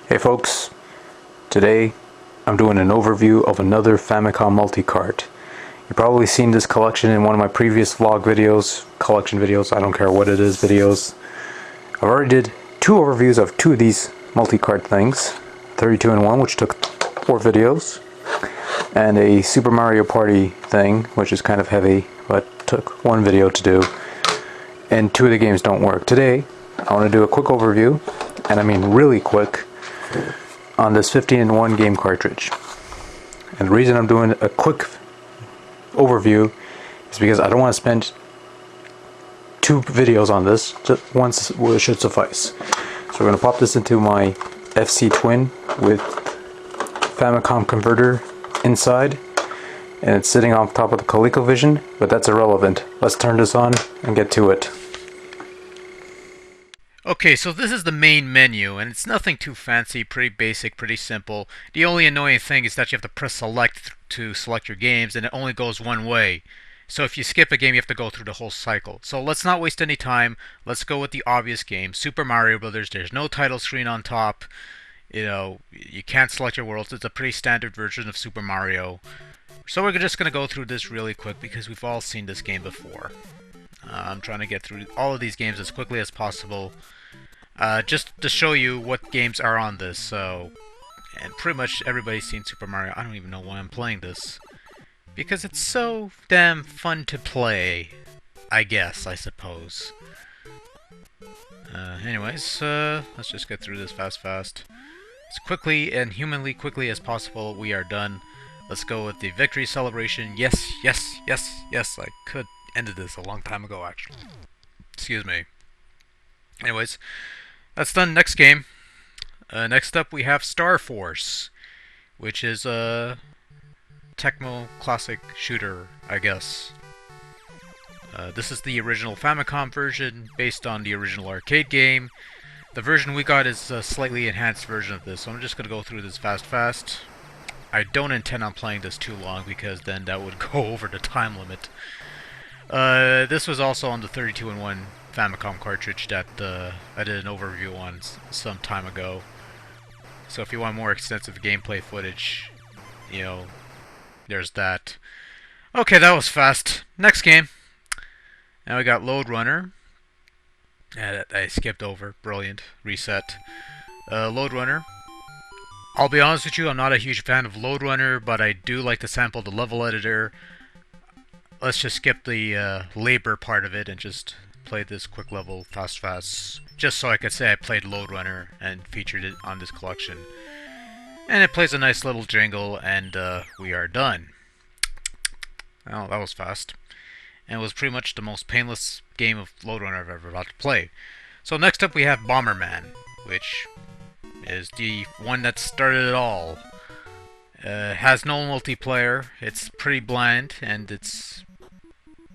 Hey folks, today I'm doing an overview of another Famicom Multicart. You've probably seen this collection in one of my previous vlog videos, collection videos, I don't care what it is, videos. I've already did two overviews of two of these multicart things, 32 in 1, which took 4 videos, and a Super Mario Party thing, which is kind of heavy, but took 1 video to do, and 2 of the games don't work. Today, I want to do a quick overview, and I mean really quick, on this 15 in 1 game cartridge. And the reason I'm doing a quick overview is because I don't want to spend 2 videos on this. Just once should suffice. So we're going to pop this into my FC Twin with Famicom converter inside, and it's sitting on top of the ColecoVision, but that's irrelevant. Let's turn this on and get to it. Okay, so this is the main menu, and it's nothing too fancy, pretty basic, pretty simple. The only annoying thing is that you have to press select to select your games, and it only goes one way. So if you skip a game, you have to go through the whole cycle. So let's not waste any time. Let's go with the obvious game, Super Mario Brothers. There's no title screen on top. You know, you can't select your worlds. It's a pretty standard version of Super Mario. So we're just going to go through this really quick because we've all seen this game before. I'm trying to get through all of these games as quickly as possible. Just to show you what games are on this, so... And pretty much everybody's seen Super Mario. I don't even know why I'm playing this. Because it's so damn fun to play. I guess, I suppose. Anyways, let's just get through this fast. As quickly and humanly quickly as possible, we are done. Let's go with the victory celebration. Yes. I could ended this a long time ago, actually. Excuse me. Anyways, that's done. Next game. Next up we have Star Force, which is a Tecmo classic shooter, I guess. This is the original Famicom version, based on the original arcade game. The version we got is a slightly enhanced version of this, so I'm just going to go through this fast. I don't intend on playing this too long, because then that would go over the time limit. This was also on the 32 in 1 Famicom cartridge that I did an overview on some time ago. So if you want more extensive gameplay footage, you know, there's that. Okay, that was fast. Next game. Now we got Lode Runner. I skipped over. Brilliant. Reset. Lode Runner. I'll be honest with you, I'm not a huge fan of Lode Runner, but I do like to sample the level editor. Let's just skip the labor part of it and just play this quick level fast, just so I could say I played Lode Runner and featured it on this collection. And it plays a nice little jingle, and we are done. Well, that was fast. And it was pretty much the most painless game of Lode Runner I've ever got to play. So next up we have Bomberman, which is the one that started it all. Has no multiplayer, it's pretty bland, and it's...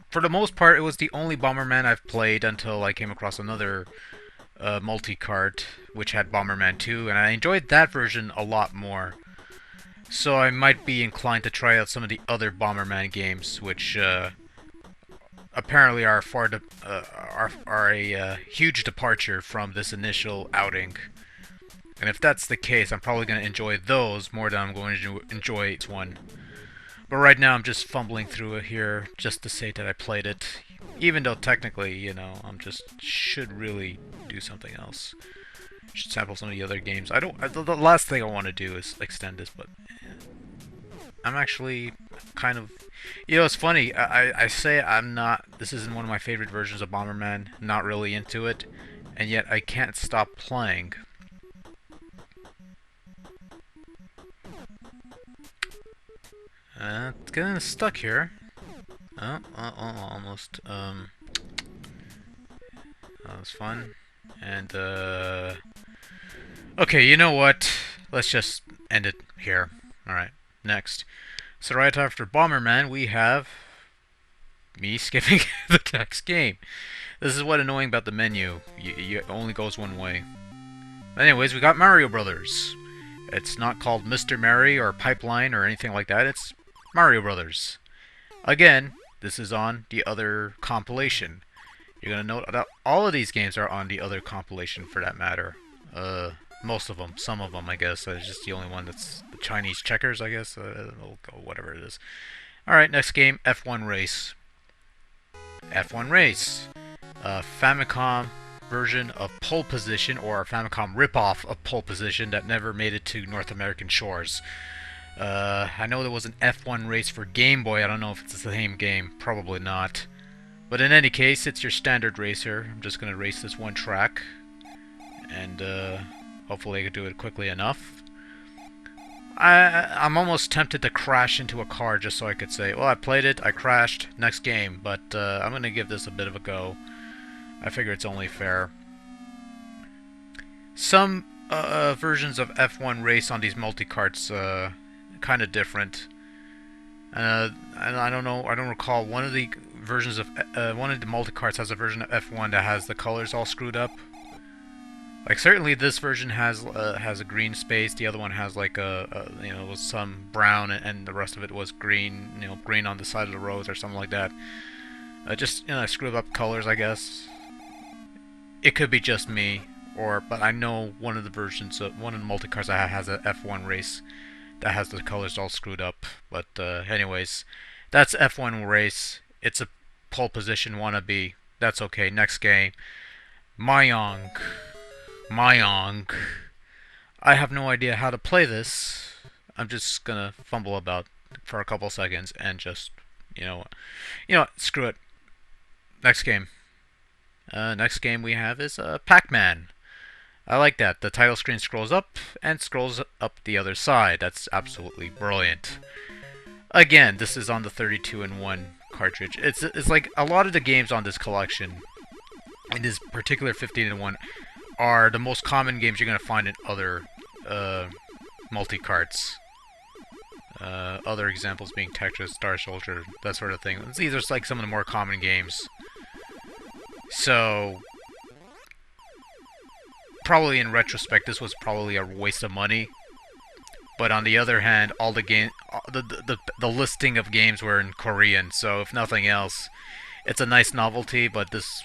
For the most part, it was the only Bomberman I've played until I came across another multicart, which had Bomberman 2, and I enjoyed that version a lot more. So I might be inclined to try out some of the other Bomberman games, which apparently are a huge departure from this initial outing. And if that's the case, I'm probably going to enjoy those more than I'm going to enjoy this one. But right now I'm just fumbling through it here just to say that I played it. Even though technically, you know, should really do something else. Should sample some of the other games. The last thing I want to do is extend this, but I'm actually kind of... You know, it's funny, I say I'm not... This isn't one of my favorite versions of Bomberman, not really into it, and yet I can't stop playing. It's getting stuck here. Almost. That was fun. And, okay, you know what? Let's just end it here. Alright, next. So right after Bomberman, we have me skipping the next game. This is what's annoying about the menu. It only goes one way. Anyways, we got Mario Brothers. It's not called Mr. Mary or Pipeline or anything like that. It's Mario Brothers. Again, this is on the other compilation. You're gonna note that all of these games are on the other compilation for that matter. most of them. Some of them, I guess. It's just the only one that's the Chinese checkers, I guess. Whatever it is. Alright, next game, F1 Race. F1 Race. Famicom version of Pole Position, or a Famicom ripoff of Pole Position that never made it to North American shores. I know there was an F1 Race for Game Boy. I don't know if it's the same game. Probably not. But in any case, it's your standard racer. I'm just going to race this one track. And hopefully I can do it quickly enough. I'm almost tempted to crash into a car just so I could say, well, I played it, I crashed, next game. But I'm going to give this a bit of a go. I figure it's only fair. Some versions of F1 Race on these multicarts kind of different. And I don't know, I don't recall, one of the versions of one of the multicarts has a version of F1 that has the colors all screwed up. Like, certainly this version has a green space. The other one has like you know, was some brown, and the rest of it was green. You know, green on the side of the roads or something like that. Just, you know, screwed up colors, I guess. It could be just me, but I know one of the versions of one of the multicarts I have has a F1 Race that has the colors all screwed up. But anyways, that's F1 Race. It's a pole position wannabe. That's okay. Next game, Mayong. I have no idea how to play this. I'm just gonna fumble about for a couple seconds and just, you know what, screw it. Next game. Next game we have is Pacman. I like that. The title screen scrolls up and scrolls up the other side. That's absolutely brilliant. Again, this is on the 32-in-1 cartridge. It's like a lot of the games on this collection, in this particular 15-in-1, are the most common games you're going to find in other multi-carts. Other examples being Tetris, Star Soldier, that sort of thing. These are like some of the more common games. So, probably in retrospect, this was probably a waste of money. But on the other hand, all the the listing of games were in Korean, so if nothing else, it's a nice novelty. But this,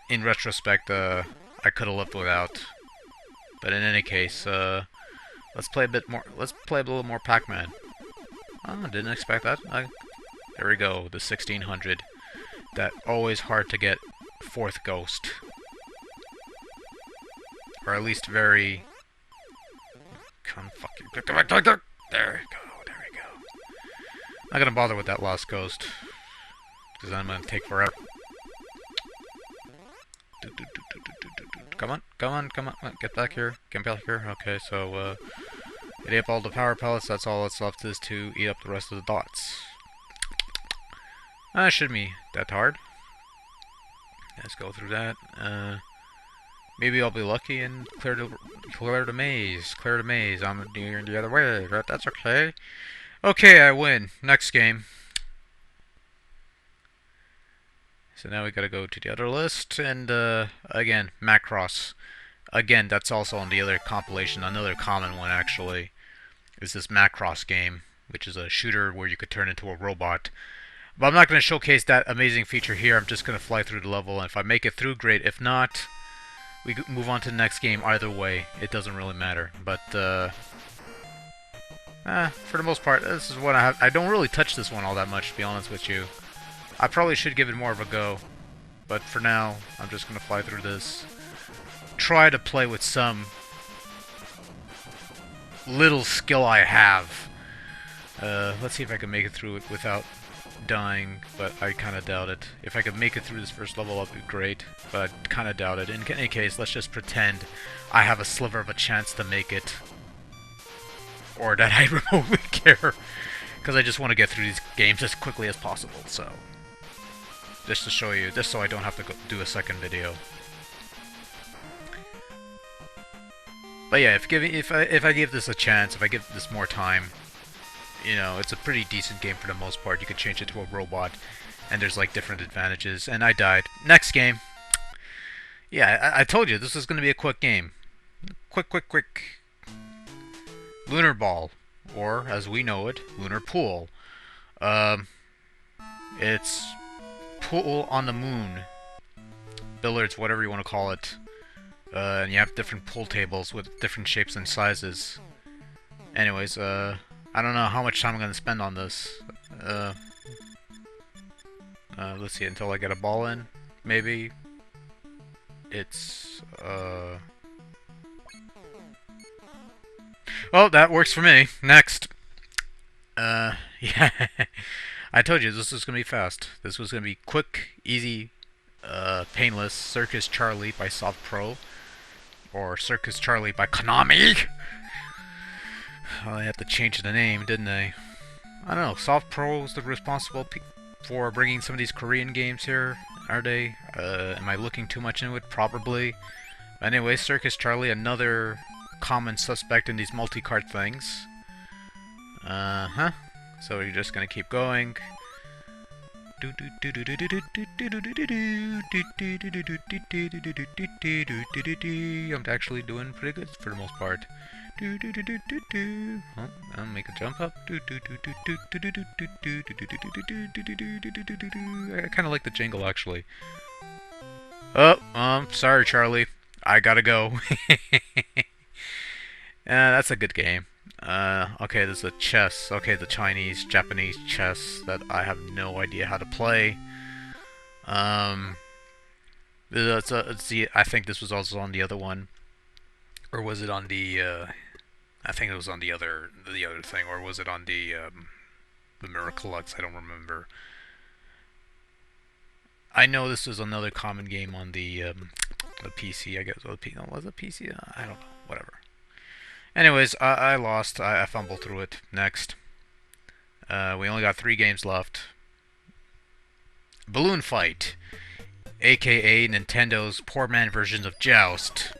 in retrospect, I could have lived without. But in any case, let's play a bit more. Let's play a little more Pacman. Oh, didn't expect that. There we go, the 1600. That always hard to get fourth ghost, or at least very. Come fuck you! There we go. There we go. Not gonna bother with that last ghost, because I'm gonna take forever. Come on! Get back here! Get back here! Okay, so eat up all the power pellets. That's all that's left is to eat up the rest of the dots. Shouldn't be that hard. Let's go through that. Maybe I'll be lucky and clear the maze. Clear the maze. I'm doing the other way, but that's okay. Okay, I win. Next game. So now we gotta go to the other list, and again, Macross. Again, that's also on the other compilation. Another common one, actually, is this Macross game, which is a shooter where you could turn into a robot. But I'm not going to showcase that amazing feature here. I'm just going to fly through the level, and if I make it through, great. If not, we move on to the next game. Either way, it doesn't really matter. But for the most part, this is what I have. I don't really touch this one all that much, to be honest with you. I probably should give it more of a go, but for now, I'm just going to fly through this. Try to play with some little skill I have. Let's see if I can make it through it without dying, but I kind of doubt it. If I could make it through this first level, that'd be great, but I kind of doubt it. In any case, let's just pretend I have a sliver of a chance to make it, or that I remotely care, because I just want to get through these games as quickly as possible. So, just to show you, just so I don't have to go do a second video. But yeah, if I give this a chance, if I give this more time, you know, it's a pretty decent game for the most part. You can change it to a robot, and there's like different advantages. And I died. Next game. Yeah, I told you this was going to be a quick game. Quick. Lunar Ball, or as we know it, Lunar Pool. It's pool on the moon. Billiards, whatever you want to call it. and you have different pool tables with different shapes and sizes. Anyways, I don't know how much time I'm gonna spend on this. Let's see, until I get a ball in, maybe. It's, well, that works for me. Next. Yeah. I told you this was gonna be fast. This was gonna be quick, easy, painless. Circus Charlie by Soft Pro. Or Circus Charlie by Konami! Well, they had to change the name, didn't they? I don't know, Soft Pro is the responsible for bringing some of these Korean games here, are they? Am I looking too much into it? Probably. Anyway, Circus Charlie, another common suspect in these multi-cart things. Uh-huh. So you're just gonna keep going. I'm actually doing pretty good for the most part. Oh, I'll make a jump up. I kind of like the jingle, actually. Oh, sorry, Charlie. I gotta go. That's a good game. Okay, there's a chess. Okay, the Chinese, Japanese chess that I have no idea how to play. I think this was also on the other one. Or was it on the, I think it was on the other thing, or was it on the Miracle Lux? I don't remember. I know this was another common game on the PC, I guess. Was it PC? I don't know. Whatever. Anyways, I lost. I fumbled through it. Next. We only got 3 games left. Balloon Fight, aka Nintendo's poor man version of Joust.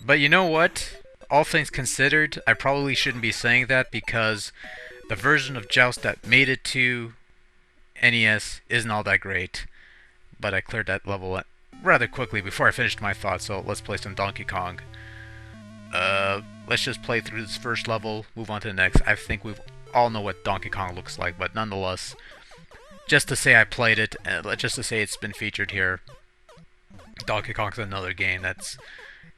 But you know what? All things considered, I probably shouldn't be saying that because the version of Joust that made it to NES isn't all that great. But I cleared that level rather quickly before I finished my thoughts, so let's play some Donkey Kong. Let's just play through this first level, move on to the next. I think we all know what Donkey Kong looks like, but nonetheless, just to say I played it, just to say it's been featured here, Donkey Kong's another game that's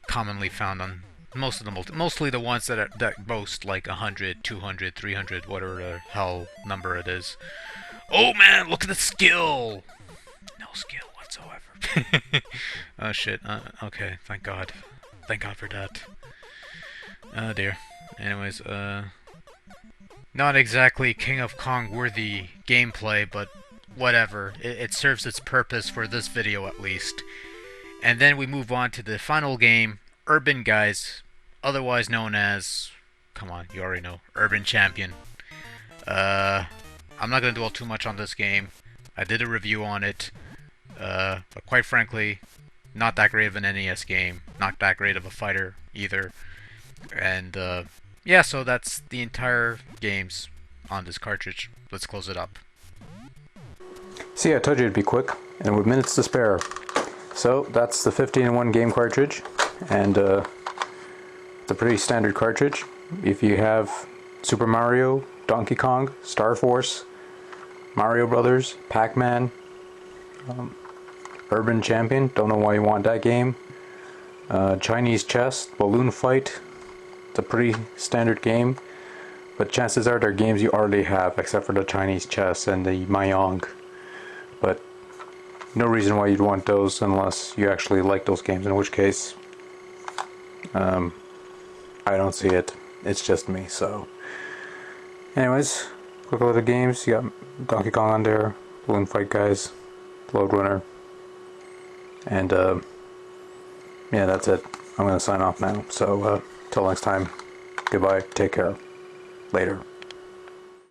commonly found on most of the mostly the ones that boast like 100, 200, 300, whatever the hell number it is. Oh man, look at the skill! No skill whatsoever. Oh shit, okay, thank God. Thank God for that. Oh dear. Anyways, not exactly King of Kong worthy gameplay, but whatever. It serves its purpose for this video at least. And then we move on to the final game, Urban Guys, otherwise known as, come on, you already know, Urban Champion. I'm not gonna dwell too much on this game. I did a review on it, but quite frankly, not that great of an NES game, not that great of a fighter either. And yeah, so that's the entire games on this cartridge. Let's close it up. See, I told you it'd be quick, and with minutes to spare. So that's the 15-in-1 game cartridge, and it's a pretty standard cartridge. If you have Super Mario, Donkey Kong, Star Force, Mario Brothers, Pacman, Urban Champion, don't know why you want that game. Chinese chess, Balloon Fight, it's a pretty standard game, but chances are they're games you already have, except for the Chinese chess and the Mahjong. But no reason why you'd want those unless you actually like those games, in which case I don't see it. It's just me. So anyways, quick look at the games. You got Donkey Kong on there, Balloon Fight Guys, Lode Runner, and yeah, that's it. I'm gonna sign off now. So till next time, goodbye, take care, later.